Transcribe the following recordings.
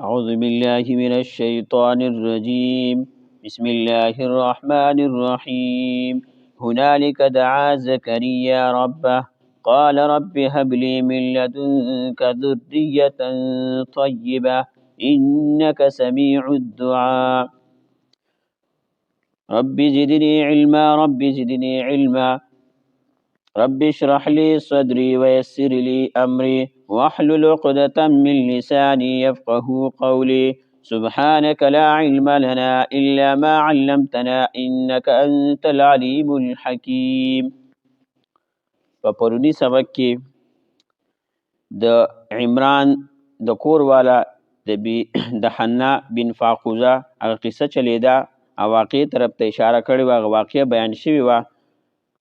أعوذ بالله من الشيطان الرجيم. بسم الله الرحمن الرحيم. هنالك دعا زكريا ربه قال رب هب لي من لدنك ذرية طيبة إنك سميع الدعاء. رب زدني علما رب زدني علما رب اشرح لي صدري ويسر لي أمري واحلل عقدة من لساني يفقه قولي. سبحانك لا علم لنا إلا ما علمتنا إنك أنت العليم الحكيم. په پرونی سبق کې د عمران د کور والا د حنا بن فاقوزه هغه قصه چلیده او واقع طرف ته اشاره کړې وه. هغه واقع بیان شوې وه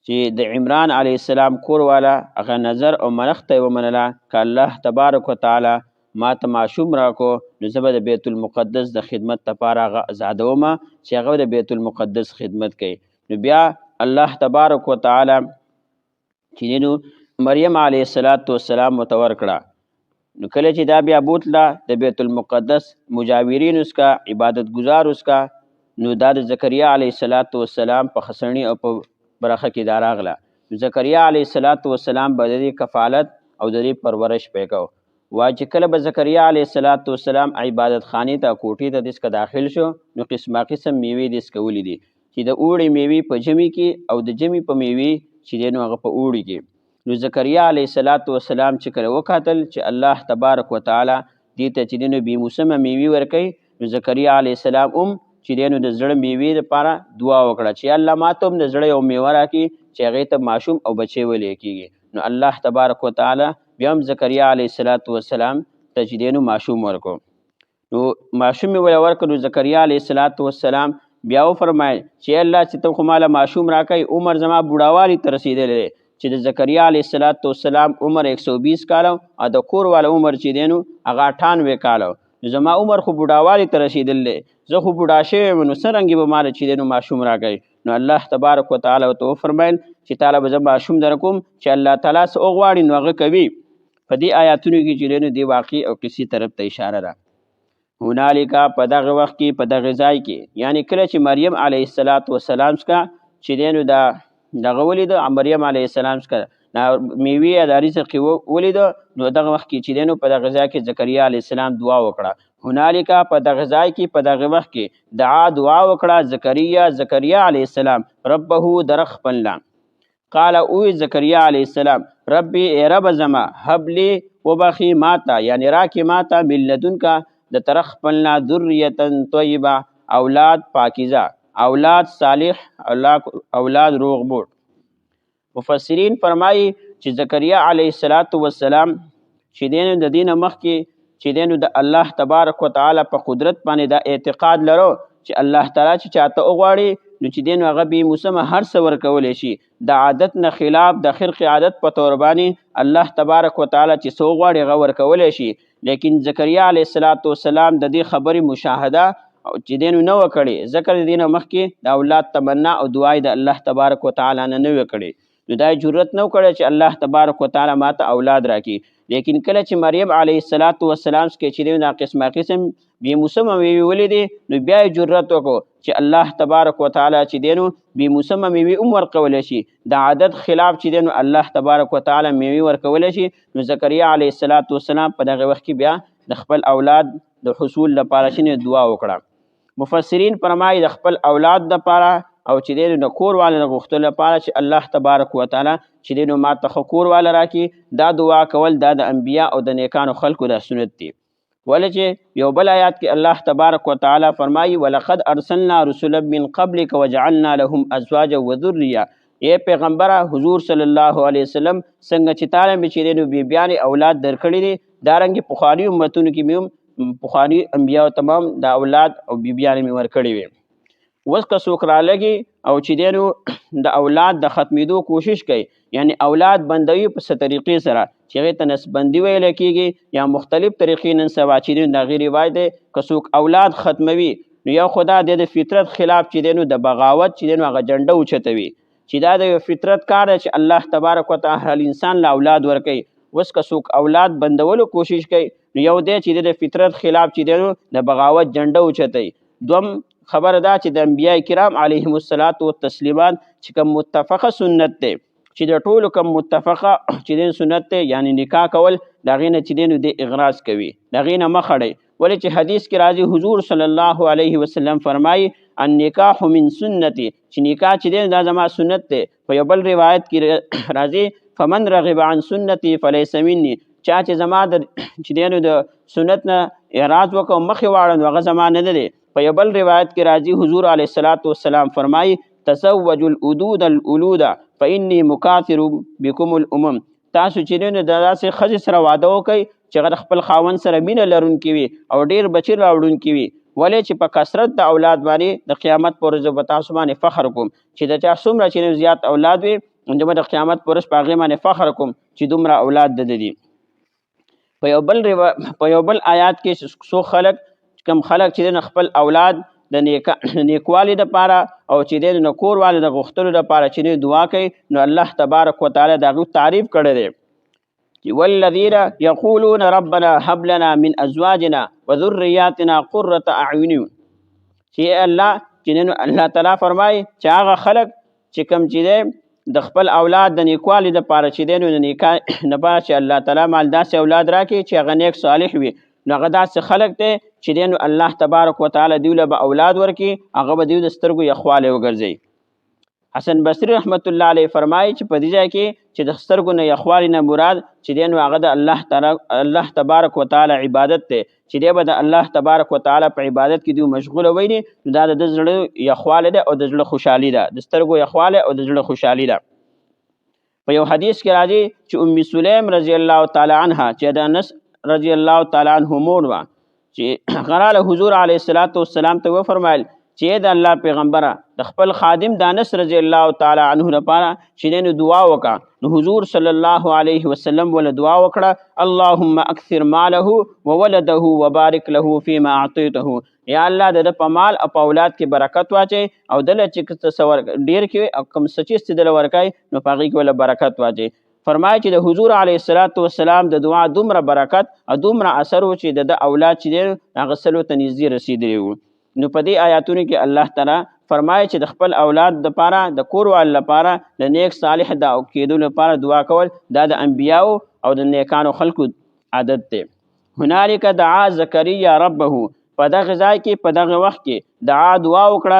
چې د عمران علیه السلام کور والا هغه نظر او منښت یې ومنله که الله تبارک وتعالی ما ته ماشوم راکو نو زه به د بیت المقدس د خدمت لپاره هغه ازادومه چې هغه د بیت المقدس خدمت کوي. نو بیا الله تبارک وتعالی چې نو مریم علیه السلام ورته ورکړه. نو کله چې دا بیا بوتله د بیت المقدس مجاورین اسکا عبادت گزار اسکا نو دا د زکریا علیه السلام په خسنی او په برخه کې دا راغله. زکریا علیه السلام به د دې کفالت او د دې پرورش پیکو. وای چې کله به زکریا علیه السلام عبادت خانې ته کوټې ته دسکه داخل شو نو قسمه قسم میوې دسکه ولیدي چې د اوړي میوې په جمی کې او د جمی په میوې چې دی نو هغه په اوړي کې. نو زکریا علیه السلام چې کله وکتل چې الله تبارک وتعالی دې ته چې دی نو بې موسمه میوې ورکوي نو زکریا علیه السلام چې دی نو د زړه میوې لپاره دعا وکړه چې الله ما ته هم د زړه یو میوه راکړي چې هغې ته ماشوم او بچی ولی کېږي. نو الله تبارک وتعالی بیا هم زکریا علیه السلام ته چې دی نو ماشوم ورکو. نو ماشوم یې وله ورکړ. نو زکریا علیه السلام بیا وفرمایل چې الله چې ته خو ماله ماشوم راکوي عمر زما بوډاوالي ته رسېدلی دی چې د زکریا علیه السلام عمر 120 کاله او د کور والا عمر چې دی نو هغه 98 کاله. نو زما عمر خو بوډاوالي ته رسېدلی دی زه خو بوډا شوی یم نو څرنګې به ماله چې دی نو ماشوم راکوي. نو الله تبارک وتعالی ورته وفرمیل چې تعالی به زه ماشوم درکوم چې الله تعالی څه وغواړي نو هغه کوي. په دې آیاتونو کې چې دی نو دې واقع او قصې طرف ته اشاره ده. هنالک په دغه وخت کې په دغه ځای کې یعنی کله چې مریم علیه السلام څخه چې دی نو دغه ولیده مریم علیه السلام څخه میوې د رزق ولیده نو دغه وخت کې چې دی نو په دغه ځای کې زکریا علیه السلام دعا وکړه. هنالک په دغه ځای کې په دغه وخت کې دعا وکړه زکریا علیه السلام ربه در خپل قال او زکریا علیه السلام ربي ای رب زما هب لی وبخي ماتا یعنی راکی ماتا من لدنکا د طرف خپلنا ذریه طیبه اولاد پاکیزه اولاد صالح اولاد روغ بوټ. مفسرین فرمایي چې زکریا علیه السلام چې دی نو د دې نه مخکې چې دی نو د الله تبارک وتعالی په قدرت باندې دا اعتقاد لرو چې الله تعالی چې چاته وغواړي نو چې دی نو هغه بې موسمه هر څه ورکولی شي. د عادت نه خلاف د خرق عادت په طور باندې الله تبارک وتعالی چې څه وغواړي هغه ورکولی شي. لیکن زکریا علیه السلام د دې خبرې مشاهده او چې دی نو نه وه کړې ځکه د دې نه مخکې د اولاد تمنا او دعای د الله تبارک وتعالی نه وه کړې نو دا جرأت نه وکړی چې الله تبارک وتعالی ما ته اولاد راکړي. لیکن کله چې مریم علیه السلام کې چې دی دا قسمه قسم بې موسمه میوې ولیدې نو بیا یې جرأت وکړو چې الله تبارک وتعالی چې دی نو بې موسمه میوې هم ورکولی شي د عادت خلاف چې دی نو الله تبارک وتعالی میوې ورکولی شي. نو زکریا علیه السلام په دغه وخت کې بیا د خپل اولاد د حصول لپاره شنې دعا وکړه. مفسرین فرمایي د خپل اولاد لپاره او چې دی نو د کور والا د غوښتلو لپاره چې الله تبارک وتعالی چې دی نو ما ته ښه کور والا راکړي دا دعا کول دا د انبیا او د نیکانو خلکو دا سنت دی. ولې چې یو بل آیات کې الله تبارک وتعالی فرمایي ولقد ارسلنا رسلا من قبلک وجعلنا لهم ازواجا وذریه. ای پیغمبره حضور صلی الله علیه وسلم څنګه چې تعالی مې چې دی نو بیبیانې اولاد درکړي دي دارنګې پخواني امتونو کې مې هم پخواني انبیا تمام د اولاد او بیبیانې مې ورکړي وي. اوس که څوک رالګي او چې دی نو د اولاد د ختمېدو کوشش کوي یعنی اولاد بندوي په څه طریقې سره چې هغې ته نسبندي ویلی کېږي یا مختلف طریقې نن سبا چې دی نو د هغې رواج دی که څوک اولاد ختموي نو یو خو دا د فطرت خلاف چې دی نو د بغاوت چې دی نو هغه جنډه اوچتوي چې دا د یو فطرت کار دی چې الله تبارک وتعالی انسان له اولاد ورکوي. اوس که څوک اولاد بندولو کوشش کوي نو یو دی چې د فطرت خلاف چې دی د بغاوت جنډه اوچتوي. دوم خبره دا چې د انبیاء کرام علیهم الصلاة والتسلیمات چې کوم متفقه سنت دی چې د ټولو کوم متفقه چې دی سنت دی یعنی نکاح کول د هغې نه چې دی نو دی اغراض کوي د هغې نه مه خړئ. ولې چې حدیث کې راځي حضور صلی الله علیه وسلم فرمایي النکاح من سنتي چې نکاح چې دی دا زما سنت دی. په یو بل روایت کې راځي فمن رغب عن سنتي فلیس مني چا چې زما د چې دی نو د سنت نه اعراض وکړو مخې واړه نو هغه زما نه دی. په یو بل روایت کې راځي حضور علیه الصلاة والسلام فرمایي تزوجوا الودود الولود فإني مکاثر بكم الامم. تاسو چې دی نو داسې ښځې سره واده وکئ چې هغه د خپل خاوند سره مینه لرونکي وي او ډېر بچي راوړونکي وي. ولې چې په کثرت د اولاد باندې د قیامت پر ورځ به تاسو باندې فخر کوم چې د چا څومره چې زیات اولاد وي نو به د قیامت پر ورځ په هغې باندې فخر کوم چې دومره اولاد د دي. په یو بل آیات کې څو خلک کم خلک چې د خپل اولاد د نیکوالي دپاره او چې د کور والي د غوښتلو دپاره چې دعا کوي نو الله تبارک وتعالی د هغوی تعریف کړی دی والذین یقولون ربنا هب لنا من ازواجنا وذریاتنا قرة اعین چې الله تعالی فرمایي چې هغه خلک چې کوم چې دی د خپل اولاد د نیکوالي دپاره چې دی نو د نکاح دپاره چې الله تعالی مال داسې اولاد راکړي چې هغه نیک صالح وي نو هغه داسې خلک دی چې دی نو الله تبارک وتعالی دوی له به اولاد ورکړي هغه به دوی د سترګو یخوالی وګرځوي. حسن بصري رحمت الله علیه فرمایي چې په دې ځای کې چې د سترګو نه یخوالي نه مراد چې دی نو هغه د الله تبارک وتعالی عبادت دی چې دی به د الله تبارک وتعالی په عبادت کې دوی مشغوله وي نو دا د زړه یخوالی ده او د زړه خوشحالي ده د سترګو یخوالی او د زړه خوشحالي ده. په یو حدیث کې راځي چې ام سلیم رضی الله تعالی عنها چې د انس رضی الله تعالی عنه مور وه چې هغه له حضور علیه الصلاة والسلام ته وفرمایل چې د الله پیغمبره د خپل خادم د انس رضی الله تعالی عنه لپاره چې نو دعا وکړه نو حضور صلی الله علیه وسلم ول دعا وکړه اللهم اکثر ماله وولده وبارک له فيما اعطيته یا الله د په مال او په اولاد کې برکت واچي او دله چې تصور ډیر کې او کوم سچې ستدل ورکای نو په هغې کې ول برکت واچي. فرمایي چې د حضور علیه الصلاة والسلام د دعا دومره برکت او دومره اثر و چې د اولاد چې دی هغه سلو ته نږدې رسېدلی وو. نو په دې آیاتونو کې الله تعالی فرمایي چې د خپل اولاد دپاره د کور والو لپاره د نیک صالح د کېدو لپاره دعا کول دا د انبیاو او د نیکانو خلکو عادت دی. هنالک دعا زکریا ربه په دغه ځای کې په دغه وخت کې دعا دعا وکړه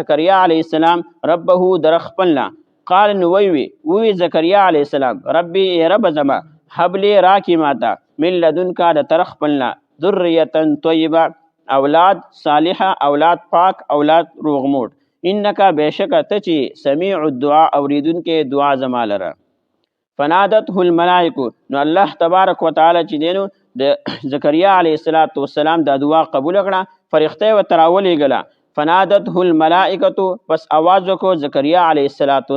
زکریا علیه السلام ربه در خپل نه قال نو وی زکریا علیه السلام ربی ای رب زما هب لی راکی ماتا من لدنکا د طرف خپلنا ذریتا طیبه اولاد صالحه اولاد پاک اولاد روغموټ انکا بیشکه ته چې سمیع الدعا اوریدونکې دعا زما لره. فنادته الملائکه نو الله تبارک وتعالی چې دی نو د زکریا علیه السلام دا دعا قبول کړه فرښتې ورته راولېږله. فنادته الملائکه پس آواز وکړو زکریا علیه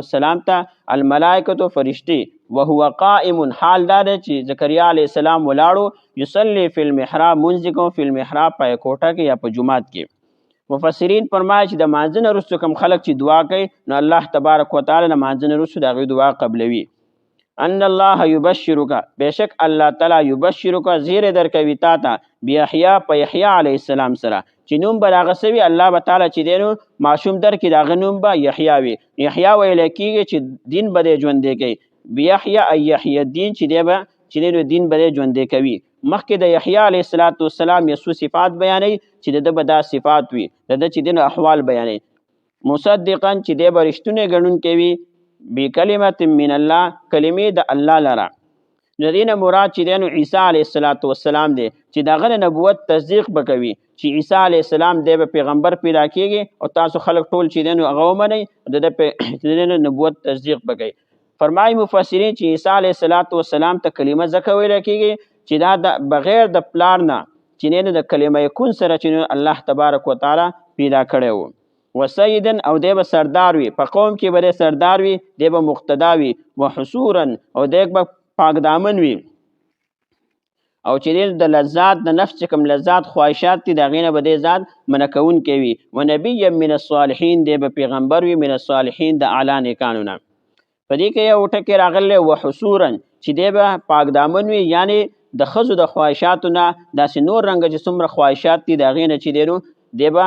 السلام ته الملائکه فرشتي وهو قائم حال دا دی چې زکریا علیه السلام ولاړو یصلی فی المحراب منځ کوم فی المحراب په کوټه کې یا په جومات کې. مفسرین فرمایي چې د مانځه نه وروسته کوم خلک چې دعا کوي نو الله تبارک وتعالی د مانځه نه وروسته د هغوی دعا قبلوي. ان الله یبشرک بیشک الله تعالی یبشرک زیری درکوي تا ته بیحیا په یحیا علیه السلام سره چې نوم به د هغه څه وي الله به تعالی چې دی نو ماشوم درکړي د هغه نوم به یحیا وي. یحیا ویلی کېږي چې دین به دی ژوندی کوي بیحیا ای یحیا الدین چې دی نو دین به دی ژوندی کوي. مخکې د یحیا علیه السلام یو څو صفات بیانوي چې د ده به دا صفات وي د ده چې دی نو احوال بیانوي. مصدقا چې دی به رښتونی ګڼونکی وي بکلمت من الله کلمې د الله لره. د دې نه مراد چې دی نو عیسی علیه السلام دی چې د هغه نبوت تصدیق به کوي چې عیسی علیه السلام دی به پیغمبر پیدا کېږي او تاسو خلک ټول چې دی نو هغه ومنئ د ده نبوت تصدیق به کوي. فرمایي مفسرین چې عیسی علیه السلام ته کلمه ځکه ویلی کېږي چې دا د بغیر د پلار نه چې نه د کلمه کون سره چې الله تبارک وتعالی پیدا کړی و. وسیدن او دی به سردار وي په قوم کې به دی سردار وي دی به مقتدا وي وحصورا او دی به پاکدامن وي او چې د لذات د نفس چې کوم لذات خواهشات دي د هغې نه به دی ذات منع کوونکی وي. ونبیا من الصالحین دی به پیغمبر وي من الصالحین د اعلی نیکانو نه. په دې کې یو ټکی راغلی وحصورا چې دی به پاکدامن وي یعنی د ښځو د خواهشاتو نه داسې نور رنګه چې څومره خواهشات دي د هغې نه چې دی نو دی به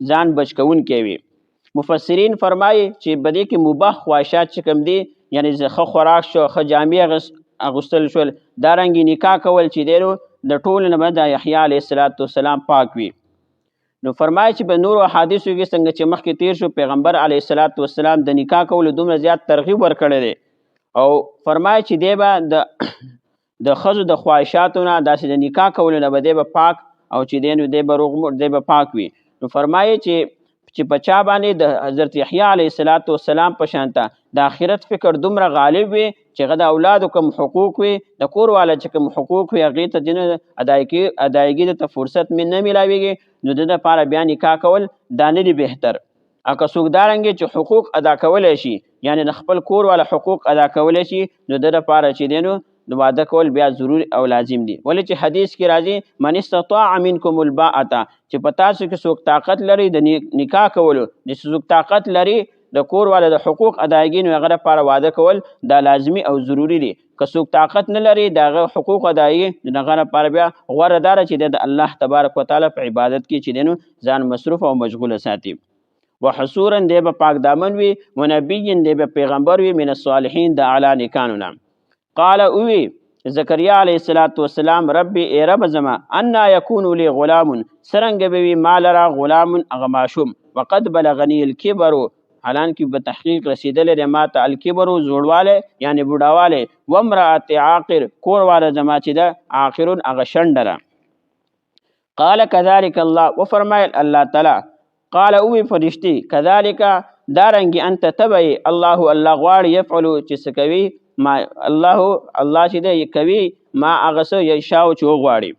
ځان بچ کوونکی وي. مفسرین فرمایي چې په دې کې مباح خواهشات چې کوم دي یعنی ښه خوراک شو، ښه جامې اغوستل شول، دارنګې نکاح کول چې دی نو د ټولو نه به د یحیی علیه السلام پاک وي. نو فرمایي چې په نورو احادیثو کې څنګه چې مخکې تیر شو پیغمبر علیه السلام د نکاح کولو دومره زیات ترغیب ورکړی دی او فرمایي چې دی به د ښځو د خواهشاتو نه داسې د نکاح کولو نه به دی به پاک او چې دی نو دی به روغ دی به پاک وي. نو فرمایي چې په چا باندې د حضرت یحیی علیه السلام په شانته د آخرت فکر دومره غالب وي چې هغه د اولادو کوم حقوق وي، د کور والا چې کوم حقوق وي هغې ته د ادایګي ته فرصت نه میلاویږي، نو د دپاره بیا نکاح کول دا نه دي بهتر. او که څوک دارنګې چې حقوق ادا کولی شي یعنی د خپل کور والا حقوق ادا کولی شي نو د دپاره چې دی نو د واده کول بیا ضروري او لازم دي. ولې چې حدیث کې راځي من استطاع منکم الباءة چې په تاسو کې څوک طاقت لري د نکاح کولو، د څوک طاقت لري د کور والا د حقوق ادایګي نو هغه لپاره واده کول دا لازمي او ضروري دي. که څوک طاقت نه لري د هغه حقوق ادایګي نو هغه لپاره بیا غوره داره چې د الله تبارک وتعالی په عبادت کې چې دی نو ځان مصروف او مشغوله ساتي. وحصورا دی به پاک دامن وي، ونبي دی به پیغمبر وي، من الصالحین د اعلی نیکانو نه. قال اوی زکریا علیه السلام ربی ای رب زما انا یکون لی غلام سرنګ به وي ما لره غلام هغه ماشوم وقد بلغنی الکبر حالانکه په تحقیق رسیدلی دی ما ته الکبر زوړوالی یعنی بوډاوالی وامرأت عاقر کور واله زما چې ده عاقرون هغه شنډه ده. قال كذلك الله وفرمایل الله تعالی قال اوی فرشتي كذلك دارنګې انت تبعی الله غواړي یفعلو چې څه کوي ما الله چې دی کوي ما هغه څه یشاء چې وغواړي.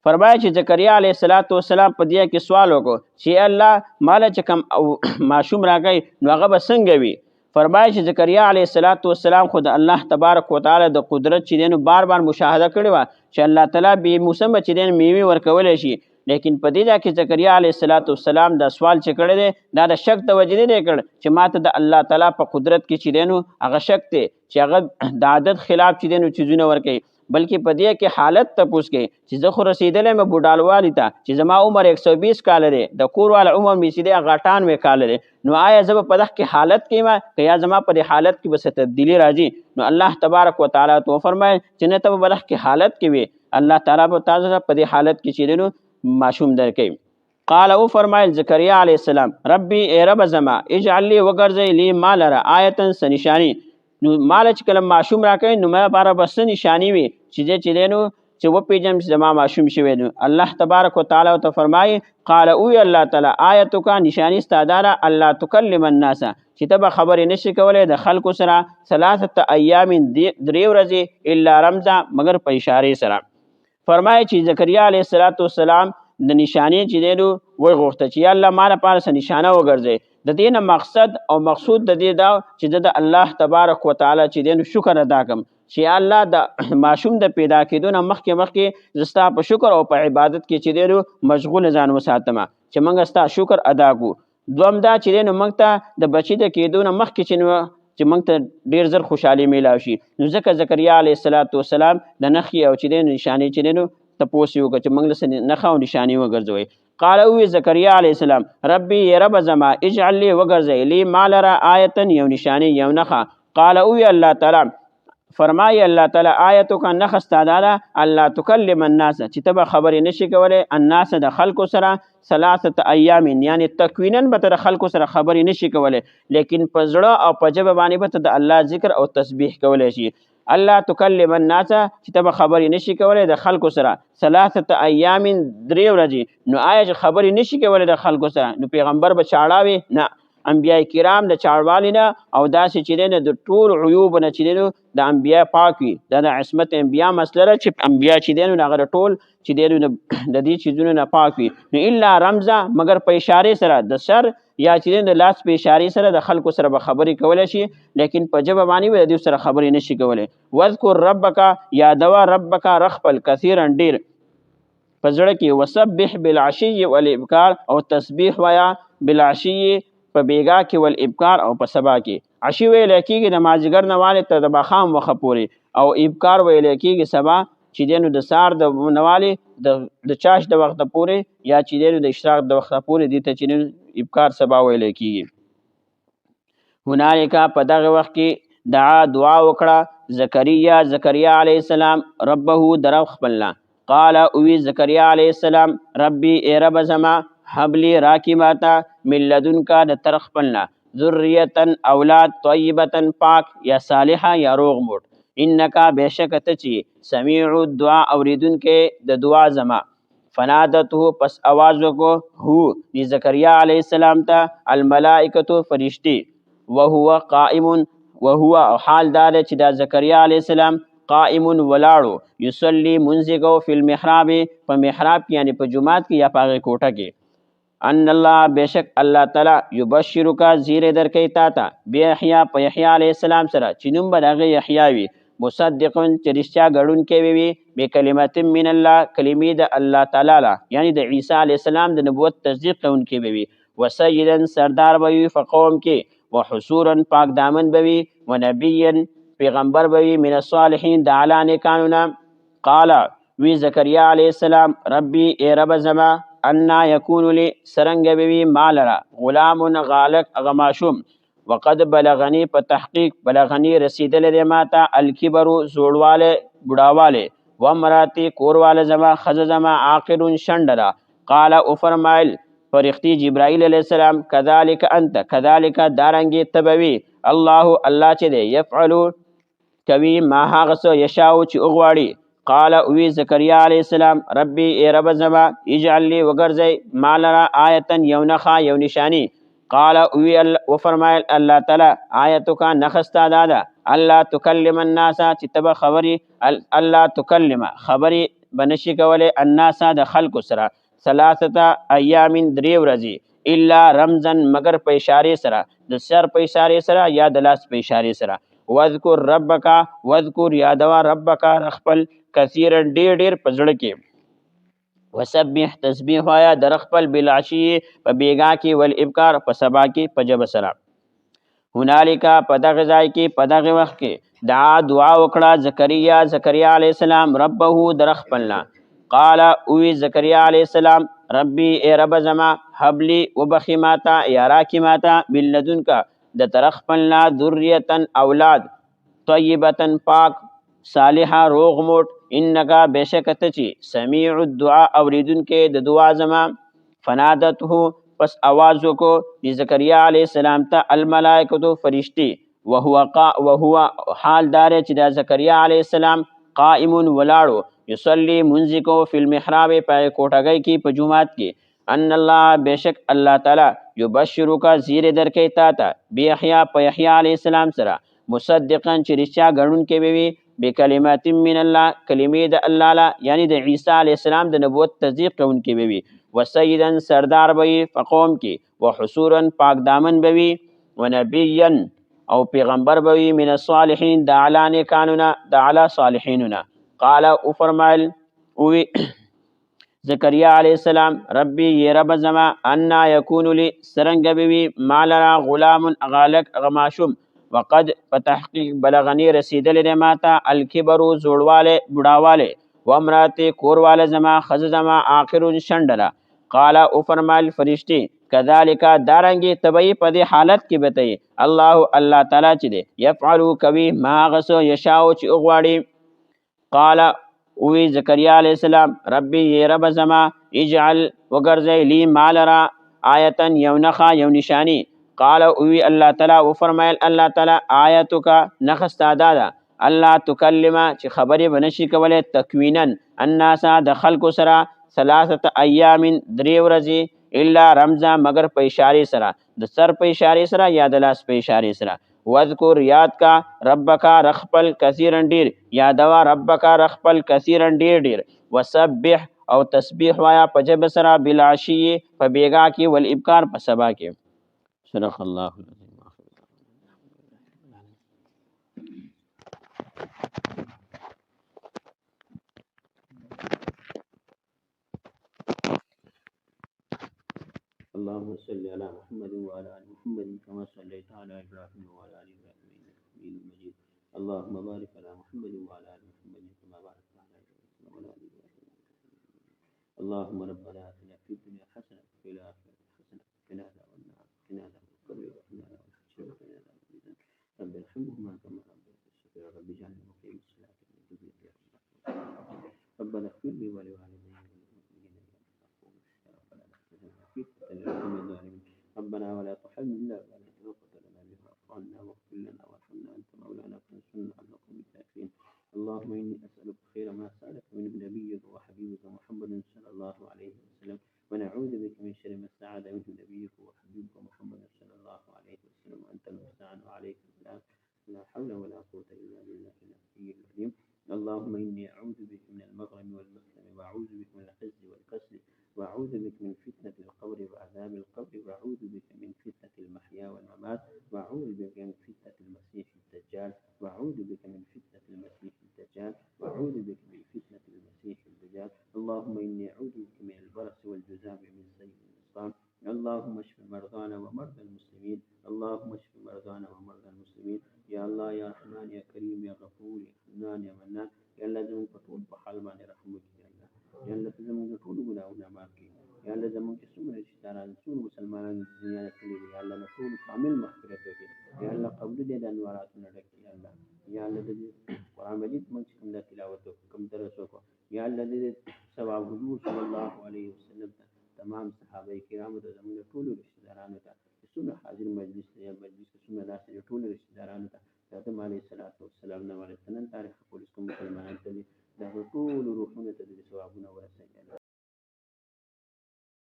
فرمایي چې زکریا علیه السلام په دې کې سوال وکړو چې الله ماله چې کوم ماشوم راکوي نو هغه به څنګه وي. فرمایي چې زکریا علیه السلام خو د الله تبارک وتعالی د قدرت چې دی نو بار مشاهده کړې وه چې الله تعالی بې موسمه چې دی میوې ورکولی شي، لیکن په دې ځای کې زکریا علیه السلام دا سوال چې کړی دی دا د شک د وجې نه دی کړ چې ما ته د الله تعالی په قدرت کې چې دی نو هغه شک دی چې هغه د عادت خلاف چې دی نو چیزونه ورکوي، بلکې په دې کې حالت تپوس کوي چې زه خو رسېدلی یم بوډالوالي ته چې زما عمر 120 کاله دی، د کور والا عمر مې چې دی هغه 98 کاله دی، نو آیا زه به په دغه کې حالت کې یم که یا زما په دې حالت کې به څه تبدیلي راځي؟ نو الله تبارک وتعالی ته وفرمایل چې نه ته به په دغه کې حالت کې وي، الله تعالی به تا سره په دې حالت کې چې دی نو ماشوم درکوي. قال او فرمایل زکریا علیه السلام ربی ای رب زما اجعل لی وګرځئ لی ما لره آیتا څه نشاني. نو ماله چې کله ماشوم راکوي نو ما لپاره به څه نشاني وي چې دی نو چې وپېژنم چې زما ماشوم شوی نو الله تبارک وتعالی ورته فرمایي قال اوی الله تعالی آیتک نشاني ستا دا ده الله تکلم الناس چې ته به خبرې نشي کولی د خلکو سره 3 ایام 3 ورځې الا رمزا مگر په اشارې سره. فرمایي چې زکریا علیه السلام د نشانې چې دی نو وغوښته چې یا الله ما لپاره څه نشانه وګرځئ. د دې نه مقصد او مقصود د دې دا چې د الله تبارک وتعالی چې دی نو شکر ادا کړم چې یا الله د ماشوم د پیدا کېدو نه مخکې زه ستا په شکر او په عبادت کې چې دی نو مشغوله ځان وساتم چې موږ ستا شکر ادا کړو. دویم دا چې دی نو موږ ته د بچي د کېدو نه مخکې چې موږ ته ډېر زر خوشحالي میلاو شي، نو ځکه زکریا علیه السلام د نښې او چې دی نو نشانې چې دی نو تپوس یې وکړه چې موږ له نښه او نشانې وګرځوئ. قال اوی زکریا علیه السلام ربی ای رب زما اجعل لی وګرځئ لی ما لره آیتا یو نشانې یو نښه. قال اوی الله تعالی فرمایي الله تعالی آیتک نښه ستا دا ده الله تکلم الناس چې ته به خبرې نشي کولی الناس د خلکو سره 3 ایام یعنی تکوینا به ته د خلکو سره خبرې نشي کولی، لیکن په زړه او په ژبه باندې به ته د الله ذکر او تسبیح کولی شي. الله تکلم الناس چې ته به خبرې نشي کولی د خلکو سره 3 ایام 3 ورځې. نو آیا چې خبرې نشي کولی د خلکو سره نو پیغمبر به چاړه نه، انبیاء کرام د چاړوالي نه او داسې چې دی نه د ټول عیوب نه چې دی نو د انبیاء پاک وي، دا د عصمت انبیاء مسله ده چې انبیاء چې دی نو هغه ټول چې دی نو د دې چیزونو نه پاک وي. نو الا رمزه مگر په اشارې سره د سر یا چې دی د لاس په اشارې سره د خلکو سره به خبرې کولی شي، لیکن په ژبه باندې به د دوی سره خبرې نشي کولی. واذکر ربک یادوه ربک رخپل کثیرا ډېر په زړه کې، وسبح بالعشي والابکار او تسبیح ویا بالعشي په بیګا کې والابکار او په سبا کې. عشي ویلی کېږي د مازدیګر نه والې تر د ماښام وخه پورې او ابکار ویلی کېږي سبا چې دینو د سار د نواله د چاش د وخت پورې یا چې دینو د اشراق د وخت پورې دي ته چې ابکار سبا ویل کیږي. هنالک په دغه وخت کې دعا وکړه زکریا علیه السلام ربه در خپلنا. قال اوی زکریا علیه السلام ربي ای رب زما حبلی راکی ماتا من لدنکا د طرف خپلنا ذریتا اولاد طیبتا پاک یا صالحه یا روغ موټ انکا بیشک ته چی سمیع الدعا اوریدونکې د دعا زما. فنادته پس आवाज وکړو هو دی زکریا علیه السلام ته الملائکه فرشتي وهو قائم وهو حال دار چې دا زکریا علیه السلام قائم ولاړو یصلی منځګو فی المحراب په محراب کې یعنی په جمعات کې یا په کوټه کې. ان الله بیشک الله تعالی یبشرک زیر درکې تا ته بیحیا په یحیی علیه السلام سره چې نوم به دغه یحیی وي مصدقون چې رښتیا ګړون کې وي به کلمت من الله کلمې د الله تعالی لا یعنی د عیسی علیه السلام د نبوت تصدیق کوونکې وي وسیدا سردار وي فقوم کې وحصورا پاک دامن بوي ونبيا پیغمبر بوي من الصالحین د اعلی نیکانو. قال وی زکریا علیه السلام ربي ای رب زما انا یکون لی سرنگ بوي مالرا غلام غالق غماشوم وقد بلغنی په تحقیق بلغنی رسیدل دی ماتا الکبر زوړواله بډاواله ومراتی کورواله زما خز زما عاقر شندرا. قال او فرمایل فرښتې جبرائیل علیہ السلام کذالک انت کذالک دارنګي تبوي الله چې دی يفعل کوي ما هغه څه یشاء چې وغواړي. قال وی زکریا علیہ السلام ربي ای رب زما اجعل لي وغرزي مالرا آیتا یو نخا یو نشانی. قال وی و فرمایل الله تعالی آیتک نخستا دادا الله تکلم الناس چې تب خبري الله تکلم خبري بنشي کوله الناس د خلق سره ثلاثه ایام درې ورځې الا رمزا مگر په اشاره سره د سر په اشاره سره یا د لاس په اشاره سره. واذکر ربک واذکر یادوا ربک رخپل کثیر ډیر ډیر پزړه کې وسبح تسبیح وایا در خپل بالعشی په بیګا کې ول ابکار په سبا کې په جب سره. هنالک په دغه ځای کې په دغه وخت کې دعا وکړه زکریا علیه السلام ربه در خپلنا. قال اوی زکریا علیہ السلام ربی ای رب زما حبلی وبخی ماتا یا راکی ماتا من لدنکا د طرف خپلنا ذریتا اولاد طیبتا پاک صالحا روغ موټ انکا بیشک تچی سمیع الدعا اوریدونکې د دعا زما. فنادته پس आवाज وکړو د زکریا علیہ السلام ته الملائکه فرشتي وهو حال دار چې د زکریا علیہ السلام قائم ولاړو یصلی منځکو فی المحراب په کوټګۍ کې په جمعات کې. ان الله بیشک الله تعالی یبشرک زیر درکې تا ته بیحیا په یحیی علیہ السلام سره مصدقا چې رښتیا ګڼون کې وي بکلمات من الله کلمې د الله لا یعنی د عیسی علیہ السلام د نبوت تصدیق کوونکې وي وسیدا سردار وي فقوم کې وحصورا پاک دامن بوي ونبيا او پیغمبر بوي من الصالحین د اعلی نیکانو د اعلی صالحینو. قال او فرمایل اوی زکریا علیہ السلام ربی ی رب زما انا یکون لی سرنگ بوی مالرا غلام غالق غماشم وقد فتحقیق بلغنی رسیدل دی ماتا الکبر زوړواله بډاواله وامراتی کورواله زما خز زما آخر شندلا. قال او فرمایل فرشتي کذالک دارنګي تبعی په دې حالت کې بتای الله تعالی چې دی يفعل کوي ما غسو یشاء چې وغواړي. قال اوی زکریا علیہ السلام ربی ی رب زما اجعل وغرزی لی مالرا آیتا یو نخا یو نشانی. قال اوی الله تعالی و فرمایل الله تعالی آیتک نخستا دادا الله تکلم چې خبرې بنشي کوله تکوینا الناس د خلق سره ثلاثه ایام درې ورځې الا رمزا مگر په اشاره سره د سر په اشاره سره یا د لاس په اشاره سره. واذکر یاد کا ربک رخپل کثیرا ډیر یادوا ربک رخپل کثیرا ډیر ډیر وسبح او تسبیح وایا په جب سره بالعشی په بیګا کې ول ابکار په سبا کې. صدق الله العظیم. اللهم صل على محمد وعلى ال محمد كما صليت على ابراهيم وعلى ال ابراهيم انك حميد مجيد. اللهم بارك على محمد وعلى ال محمد كما باركت على ابراهيم اللهم ربنا آتنا في الدنيا حسنة وفي الآخرة حسنة وقنا عذاب النار قنا عذاب القبر وقنا عذاب الحشر وقنا عذاب الميزان رب ارحمهما كما ربياني صغيرا رب اجعلني مقيم الصلاة من ذريتي ربنا اغفر لي ولوالدي وللمؤمنين يوم يقوم الحساب ربنا لا تخزنا في فتنة القوم الظالمين ربنا ولا تحملنا ما لا طاقة لنا به واعف عنا واغفر لنا وارحمنا أنت مولانا فانصرنا على القوم الكافرين اللهم إني أسألك خير ما سألك منه نبيك وحبيبك محمد صلى الله عليه وسلم ونعوذ بك من شر ما استعاذ منه نبيك وحبيبك محمد صلى الله عليه وسلم وأنت المستعان وعليك السلام لا حول ولا قوة إلا بالله العلي العظيم اللهم إني أعوذ بك من المغرم والمسلم وأعوذ بك من الخزي والكسل وأعوذ بك من فتنة القبر وعذاب القبر وأعوذ بك من فتنة المحيا والممات وأعوذ بك من فتنة المسيح الدجال وأعوذ بك من فتنة المسيح الدجال وأعوذ بك من فتنة المسيح الدجال اللهم إني أعوذ بك من البرص والجذام من سيء الأسقام اللهم اشف مرضانا ومرضى المسلمين اللهم اشف مرضانا ومرضى المسلمين يا الله يا رحمن يا كريم يا غفور يا حنان يا منان يا الله زمن فتول بحال ما رحمك يا الله يا الله زمن فتول غناونا ماكي يا الله زمن كسمنا اشتاران سون مسلمان الدنيا كلها يا الله نقول كامل مغفرتك يا الله قبل دي دانواراتنا لك يا الله يا الله دي قرآن مجيد من كم لا تلاوته كم درسوك يا الله دي سبع حضور صلى الله عليه وسلم تمام صحابه کرام ته زموږ ټول رشتہ دارانو ته څومره حاضر مجلس دی مجلس څومره داسې ټول رشتہ دارانو ته